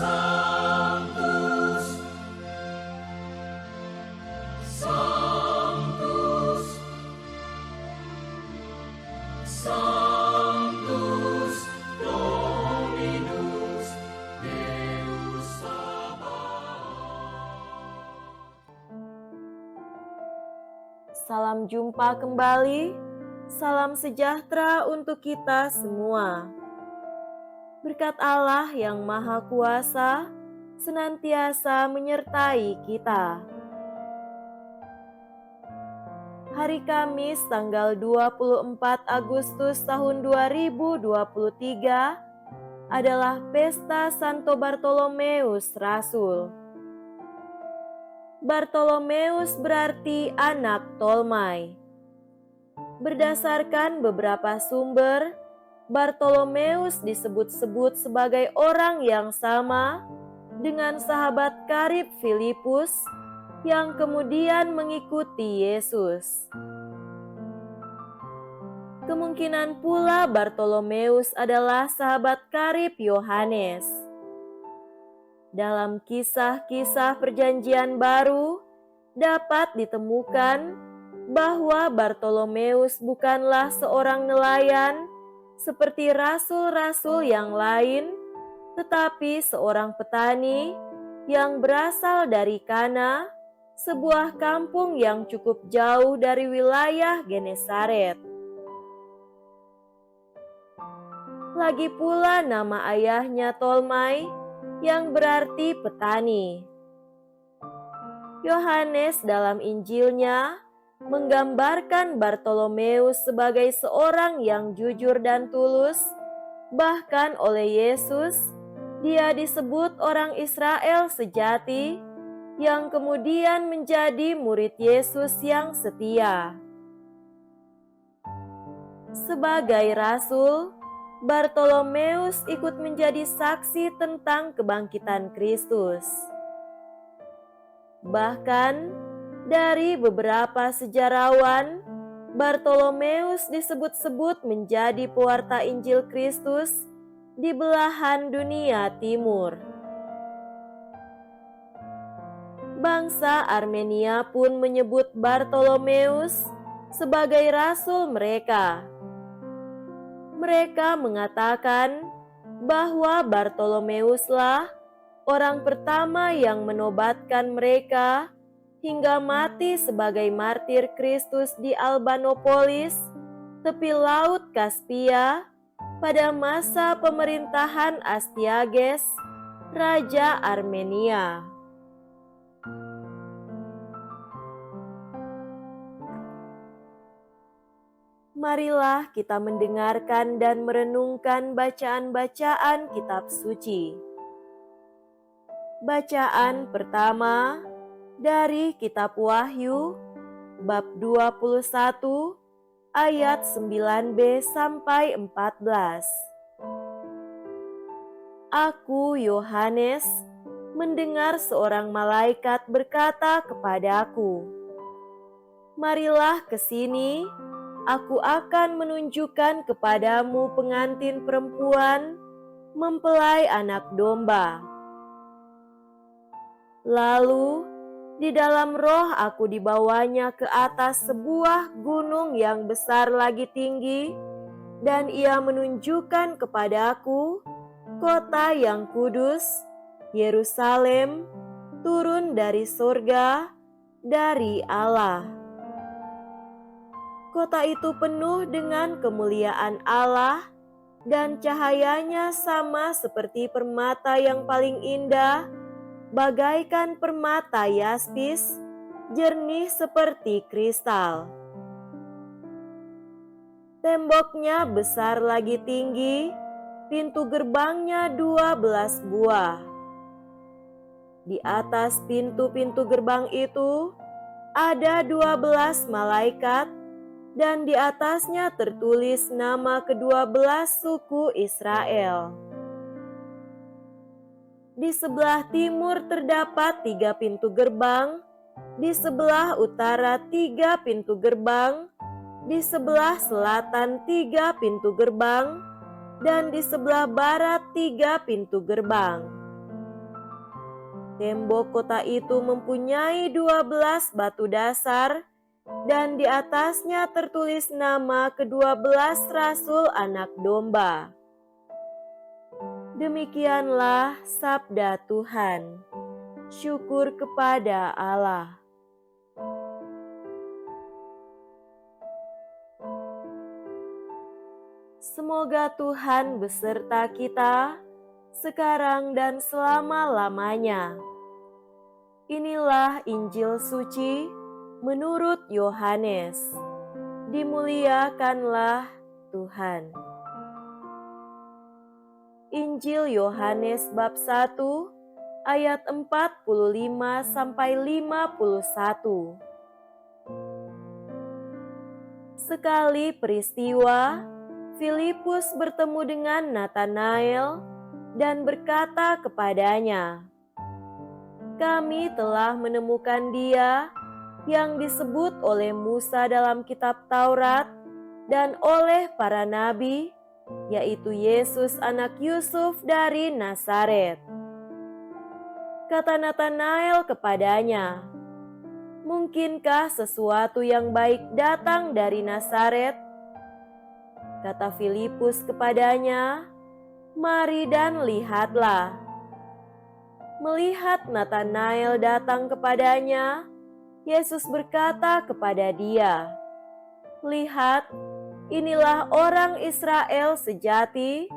Sanctus, Sanctus, Sanctus Dominus Deus Sabaoth. Salam jumpa kembali, salam sejahtera untuk kita semua. Berkat Allah yang Maha Kuasa senantiasa menyertai kita. Hari Kamis tanggal 24 Agustus tahun 2023 adalah Pesta Santo Bartolomeus Rasul. Bartolomeus berarti anak Tolmai. Berdasarkan beberapa sumber, Bartolomeus disebut-sebut sebagai orang yang sama dengan sahabat karib Filipus yang kemudian mengikuti Yesus. Kemungkinan pula Bartolomeus adalah sahabat karib Yohanes. Dalam kisah-kisah Perjanjian Baru dapat ditemukan bahwa Bartolomeus bukanlah seorang nelayan seperti rasul-rasul yang lain, tetapi seorang petani yang berasal dari Kana, sebuah kampung yang cukup jauh dari wilayah Genesaret. Lagi pula nama ayahnya Tolmai, yang berarti petani. Yohanes dalam Injilnya menggambarkan Bartolomeus sebagai seorang yang jujur dan tulus. Bahkan oleh Yesus, dia disebut orang Israel sejati yang kemudian menjadi murid Yesus yang setia. Sebagai rasul, Bartolomeus ikut menjadi saksi tentang kebangkitan Kristus. Bahkan dari beberapa sejarawan, Bartolomeus disebut-sebut menjadi pewarta Injil Kristus di belahan dunia timur. Bangsa Armenia pun menyebut Bartolomeus sebagai rasul mereka. Mereka mengatakan bahwa Bartolomeuslah orang pertama yang menobatkan mereka hingga mati sebagai martir Kristus di Albanopolis, tepi laut Kaspia, pada masa pemerintahan Astyages, Raja Armenia. Marilah kita mendengarkan dan merenungkan bacaan-bacaan kitab suci. Bacaan pertama dari kitab Wahyu, bab 21, ayat 9b sampai 14. Aku, Yohanes, mendengar seorang malaikat berkata kepadaku, "Marilah ke sini, aku akan menunjukkan kepadamu pengantin perempuan mempelai anak domba." Lalu di dalam roh aku dibawanya ke atas sebuah gunung yang besar lagi tinggi, dan ia menunjukkan kepadaku kota yang kudus, Yerusalem, turun dari surga, dari Allah. Kota itu penuh dengan kemuliaan Allah, dan cahayanya sama seperti permata yang paling indah, bagaikan permata yaspis, jernih seperti kristal. Temboknya besar lagi tinggi, pintu gerbangnya 12 buah. Di atas pintu-pintu gerbang itu ada 12 malaikat, dan di atasnya tertulis nama ke-12 suku Israel. Di sebelah timur terdapat 3 pintu gerbang, di sebelah utara 3 pintu gerbang, di sebelah selatan 3 pintu gerbang, dan di sebelah barat 3 pintu gerbang. Tembok kota itu mempunyai 12 batu dasar, dan di atasnya tertulis nama ke-12 rasul anak domba. Demikianlah sabda Tuhan. Syukur kepada Allah. Semoga Tuhan beserta kita, sekarang dan selama-lamanya. Inilah Injil suci menurut Yohanes. Dimuliakanlah Tuhan. Injil Yohanes bab 1 ayat 45 sampai 51. Sekali peristiwa, Filipus bertemu dengan Natanael dan berkata kepadanya, "Kami telah menemukan Dia yang disebut oleh Musa dalam kitab Taurat dan oleh para nabi, yaitu Yesus anak Yusuf dari Nazaret." Kata Natanael kepadanya, "Mungkinkah sesuatu yang baik datang dari Nazaret?" Kata Filipus kepadanya, "Mari dan lihatlah." Melihat Natanael datang kepadanya, Yesus berkata kepada dia, "Lihat, inilah orang Israel sejati,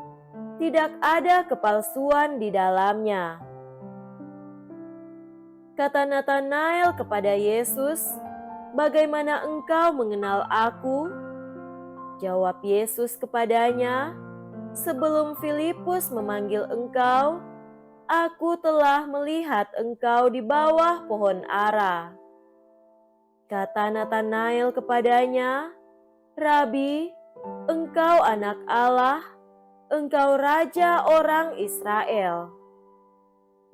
tidak ada kepalsuan di dalamnya." Kata Natanael kepada Yesus, "Bagaimana engkau mengenal aku?" Jawab Yesus kepadanya, "Sebelum Filipus memanggil engkau, aku telah melihat engkau di bawah pohon ara." Kata Natanael kepadanya, "Rabi, engkau anak Allah, engkau Raja orang Israel."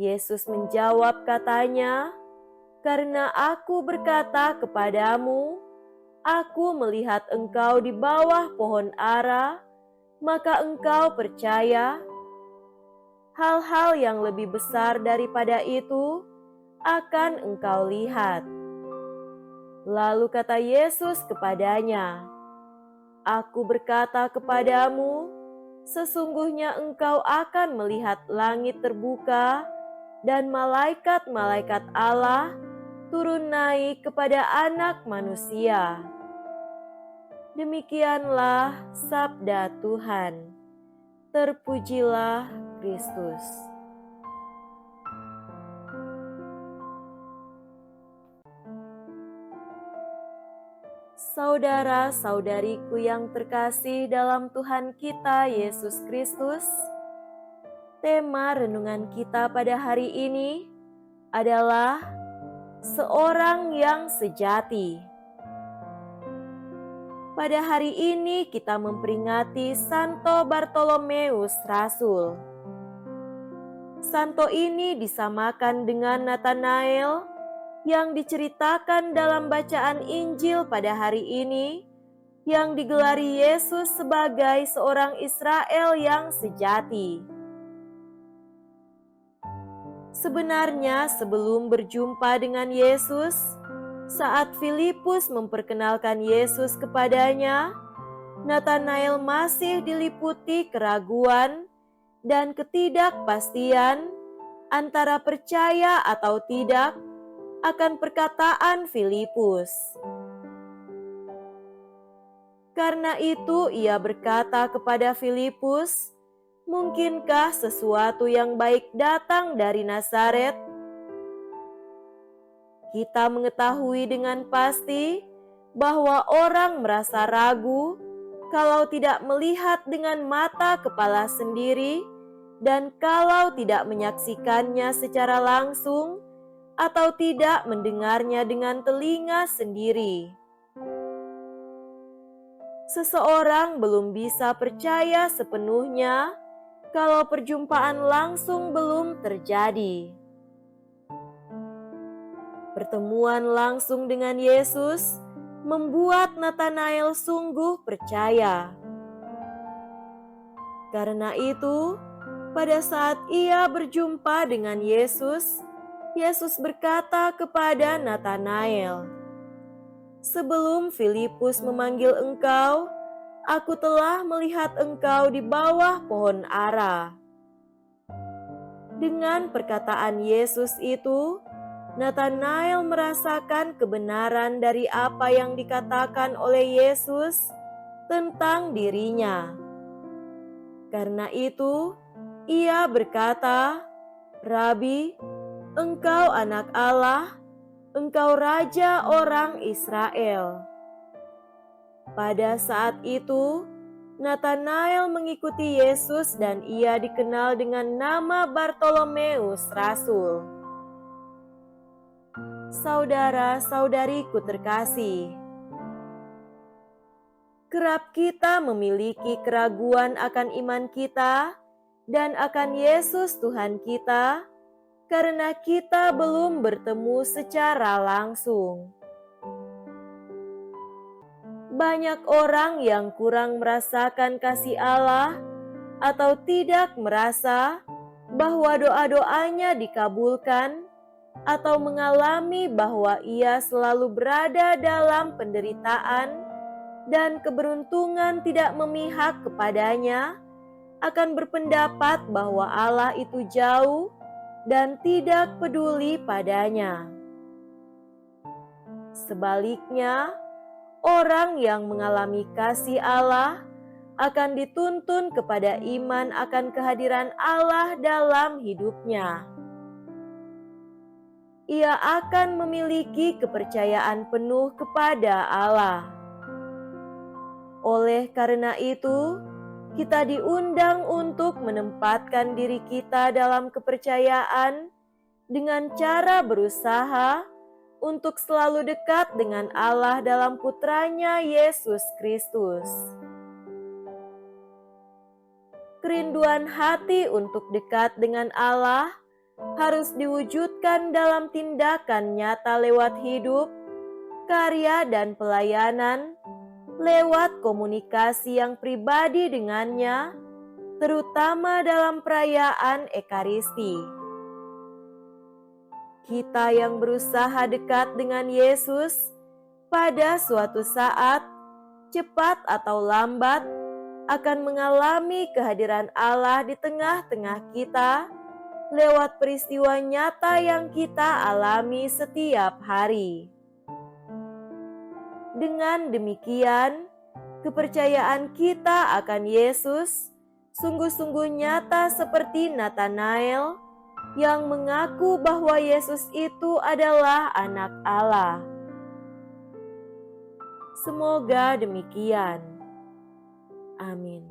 Yesus menjawab katanya, "Karena aku berkata kepadamu, aku melihat engkau di bawah pohon ara, maka engkau percaya? Hal-hal yang lebih besar daripada itu akan engkau lihat." Lalu kata Yesus kepadanya, "Aku berkata kepadamu, sesungguhnya engkau akan melihat langit terbuka dan malaikat-malaikat Allah turun naik kepada Anak Manusia." Demikianlah sabda Tuhan. Terpujilah Kristus. Saudara-saudariku yang terkasih dalam Tuhan kita Yesus Kristus, tema renungan kita pada hari ini adalah seorang yang sejati. Pada hari ini kita memperingati Santo Bartolomeus Rasul. Santo ini disamakan dengan Natanael yang diceritakan dalam bacaan Injil pada hari ini, yang digelari Yesus sebagai seorang Israel yang sejati. Sebenarnya sebelum berjumpa dengan Yesus, saat Filipus memperkenalkan Yesus kepadanya, Natanael masih diliputi keraguan dan ketidakpastian antara percaya atau tidak akan perkataan Filipus. Karena itu ia berkata kepada Filipus, "Mungkinkah sesuatu yang baik datang dari Nazaret?" Kita mengetahui dengan pasti bahwa orang merasa ragu kalau tidak melihat dengan mata kepala sendiri dan kalau tidak menyaksikannya secara langsung atau tidak mendengarnya dengan telinga sendiri. Seseorang belum bisa percaya sepenuhnya kalau perjumpaan langsung belum terjadi. Pertemuan langsung dengan Yesus membuat Natanael sungguh percaya. Karena itu, pada saat ia berjumpa dengan Yesus, Yesus berkata kepada Natanael, "Sebelum Filipus memanggil engkau, aku telah melihat engkau di bawah pohon ara." Dengan perkataan Yesus itu, Natanael merasakan kebenaran dari apa yang dikatakan oleh Yesus tentang dirinya. Karena itu, ia berkata, "Rabi, engkau anak Allah, engkau raja orang Israel." Pada saat itu, Natanael mengikuti Yesus dan ia dikenal dengan nama Bartolomeus Rasul. Saudara-saudariku terkasih, kerap kita memiliki keraguan akan iman kita dan akan Yesus Tuhan kita karena kita belum bertemu secara langsung. Banyak orang yang kurang merasakan kasih Allah atau tidak merasa bahwa doa-doanya dikabulkan atau mengalami bahwa ia selalu berada dalam penderitaan dan keberuntungan tidak memihak kepadanya, akan berpendapat bahwa Allah itu jauh dan tidak peduli padanya. Sebaliknya, orang yang mengalami kasih Allah akan dituntun kepada iman akan kehadiran Allah dalam hidupnya. Ia akan memiliki kepercayaan penuh kepada Allah. Oleh karena itu, kita diundang untuk menempatkan diri kita dalam kepercayaan dengan cara berusaha untuk selalu dekat dengan Allah dalam Putranya Yesus Kristus. Kerinduan hati untuk dekat dengan Allah harus diwujudkan dalam tindakan nyata lewat hidup, karya, dan pelayanan, lewat komunikasi yang pribadi dengannya, terutama dalam perayaan Ekaristi. Kita yang berusaha dekat dengan Yesus pada suatu saat, cepat atau lambat, akan mengalami kehadiran Allah di tengah-tengah kita lewat peristiwa nyata yang kita alami setiap hari. Dengan demikian, kepercayaan kita akan Yesus sungguh-sungguh nyata seperti Natanael yang mengaku bahwa Yesus itu adalah Anak Allah. Semoga demikian. Amin.